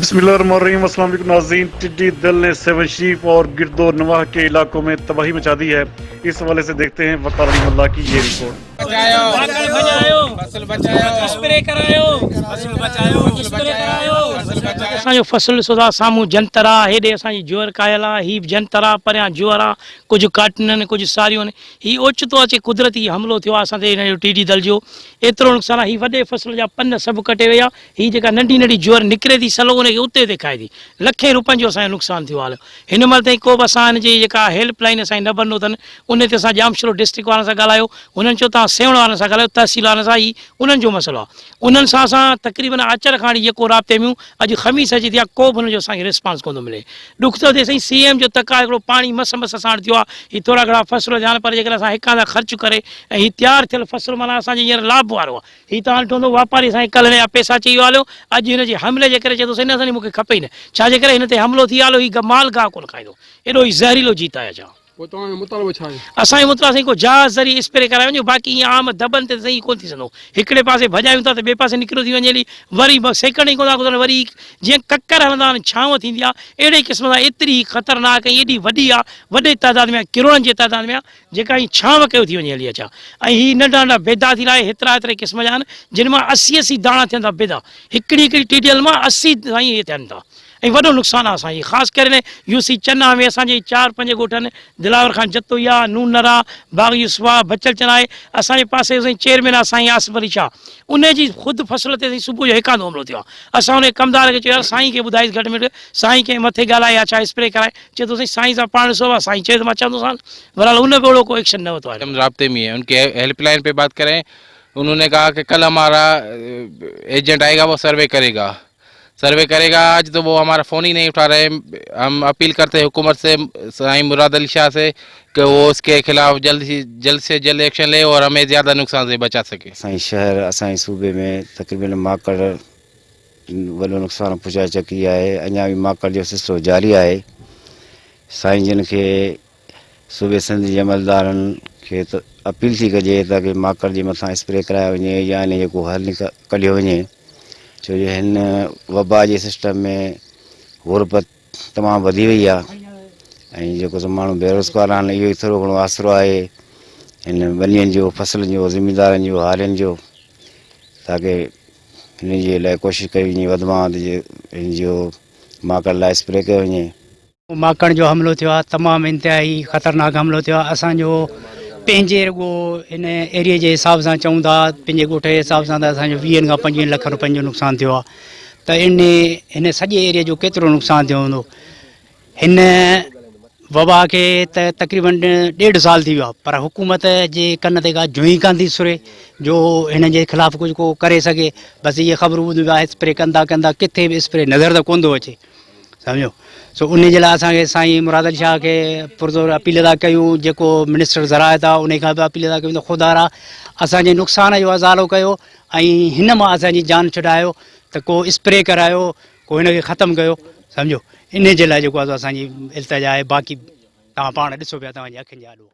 बिस्मिल्लाहिर्रहमानिर्रहीम। अस्सलाम वालेकुम नाज़रीन। टिड्डी दल ने सेवन शीफ और गिरदो नवाह के इलाकों में तबाही मचा दी है। इस हवाले से देखते हैं वकार अलीमुल्लाह की ये रिपोर्ट। असांजो फसल सुधा साम्हूं जंतर आहे, हेॾे असांजी ज्वर कायल आहे, हीअ जंतर आहे, परियां ज्वर आहे, कुझु काटन आहिनि, कुझु सारियूं आहिनि। हीअ ओचितो अचे कुदरती हमलो थियो आहे असां ते हिन जो टिड्डी दल जो। एतिरो नुक़सानु आहे, हीअ वॾे फसल जा पन सभु कटे विया। हीअ जेका नंढी नंढी ज्वर निकिरे थी सलो उनखे उते ते खाए थी। लखे रुपयनि जो असांजो नुक़सानु थियो आहे। हिन महिल ताईं को बि असां हिनजी जेका हेल्पलाइन असांजी न बंदो अथनि, उन ते असां जामशरो डिस्ट्रिक्ट वारनि सां ॻाल्हायो, हुननि चयो तव्हां सेवण वारनि सां ॻाल्हायो, तहसील वारनि सां, ही उन्हनि जो मसइलो आहे। उन्हनि सां असां तक़रीबन अचर खां जेको राब्ते में अॼु ख़मीस अची थी आहे, को बि हुनजो असांखे रिस्पॉन्स कोन थो मिले। ॾुख थो थिए साईं, CM जो तक आहे, हिकिड़ो पाणी मस मस साण थियो आहे। हीअ थोरा घणा फसल थिया आहिनि, पर जेकर असां हिक हंधा ख़र्चु करे ऐं हीअ तयारु थियल फसल माना असांजे हींअर लाभ वारो आहे। हीअ तव्हां ॾिठो हूंदो वापारी असांखे कल्ह हिन जा पैसा चई वियो हलियो, अॼु हिन जे हमले जे करे चए थो साईं असांजी मूंखे खपे ई न। छाजे करे हिन ते हमिलो थी वियो, हीअ माल गाह कोन खाईंदो, एॾो ई ज़हरीलो जीत आहे। छा असांजो मुतालबो साईं को जहाज़ ज़रिए स्प्रे कराए वञो, बाक़ी ईअं आम दॿनि ते सही कोन थी सघंदो। हिकिड़े पासे भॼायूं था त ॿिए पासे निकिरो थी वञे, हली वरी सेकंड ई कोन था गुज़रनि, वरी जीअं ककर हलंदा आहिनि, छांव थींदी आहे, अहिड़े क़िस्म सां एतिरी ख़तरनाक ऐं एॾी वॾी आहे, वॾे तइदाद में, किरोड़नि जे तइदाद में आहे, जेका ई छांव कयो थी वञे हली अचा। ऐं हीअ नंढा नंढा बेदा थी रहा हेतिरा हेतिरे क़िस्म जा आहिनि, जिन मां 80 दाणा थियनि था बेदा। हिकिड़ी हिकिड़ी टीडियल मां 80 साईं इहे थियनि था। ऐं वॾो नुक़सानु आहे असांजी, ख़ासि करे UC चन्ना में असांजे 4-5 ॻोठ आहिनि, दिलावर खान जतोई आहे, नूनरा, बाग यूसुफ आहे, बचल चना आहे। असांजे पासे साईं चेयरमैन आहे साईं आसिफ अली शाह, उनजी ख़ुदि फसल ते सुबुह जो हिकांदो हमलो थियो आहे। असां उन कमदार खे चयो साईं खे ॿुधाईसि घटि में घटि, साईं खे मथे ॻाल्हाए या छा स्प्रे कराए, चए थो साईं सां पाण ॾिसो आहे, साईं चए थो मां चवंदोसांसि, बहरहाल उन बि अहिड़ो को एक्शन न वरितो आहे। राब्ते में है, उनके हेल्पलाइन पे बात करें, उन्होंने कहा कि कल हमारा एजेंट आएगा, वो सर्वे करेगा। आज तो वो हमारा फ़ोन ही नहीं उठा रहे। हम अपील करते हैं हुकूमत से, साईं मुराद अली शाह से, कि वो उसके खिलाफ जल्द से जल्द एक्शन ले और हमें ज़्यादा नुकसान से बचा सके। असांजे शहर असांजे सूबे में तक़रीबन माकड़ वॾो नुक़सानु पहुचाए चुकी आहे। अञा बि माकड़ जो सिलसिलो जारी आहे। साईं जिन खे सूबे सिंध जे अमलदारनि खे अपील थी कजे ताकी माकड़ जे मथां स्प्रे करायो वञे या इन जेको हल कढियो वञे, छो जो हिन वबा जे सिस्टम में गुरबत तमामु वधी वई आहे ऐं जेको माण्हू बेरोज़गार आहिनि, इहो ई थोरो घणो आसिरो आहे हिन ॿनियुनि जो, फसलुनि जो, ज़मींदारनि जो, हारियुनि जो, ताकी हिन जे लाइ कोशिशि कई वञे वधि में वधि हिन जो माकड़ लाइ स्प्रे कयो वञे। माकड़ जो हमिलो थियो आहे, तमामु इंतिहाई ख़तरनाक हमिलो थियो आहे। असांजो पंहिंजे रुगो हिन एरिए जे हिसाब सां चऊं था, पंहिंजे ॻोठ जे हिसाब सां त असांजो 20 खां 25 लख रुपयनि जो नुक़सानु थियो आहे। त हिन सॼे एरिए जो केतिरो नुक़सानु थियो हूंदो। हिन वबा खे त तक़रीबन 1.5 साल थी वियो आहे, पर हुकूमत जे कन ते का जुई कान थी सुरे जो हिन जे ख़िलाफ़ु कुझु को करे सघे। बसि इहे ख़बरूं ॿुधियूं आहे, स्प्रे कंदा किथे बि स्प्रे नज़र त कोन थो अचे, सम्झो। सो उन जे लाइ असांखे साईं मुराद अली शाह खे पुरज़ोर अपील था कयूं, जेको मिनिस्टर ज़रायत आहे उन खां बि अपील था कयूं त ख़ुदा असांजे नुक़सान जो अज़ालो कयो ऐं हिन मां असांजी जान छॾायो, त को स्प्रे करायो, को हिन खे ख़तमु कयो, सम्झो। इन जे लाइ जेको आहे असांजी इल्तिजा आहे। बाक़ी तव्हां पाण ॾिसो पिया तव्हांजी अखियुनि जा आॾो।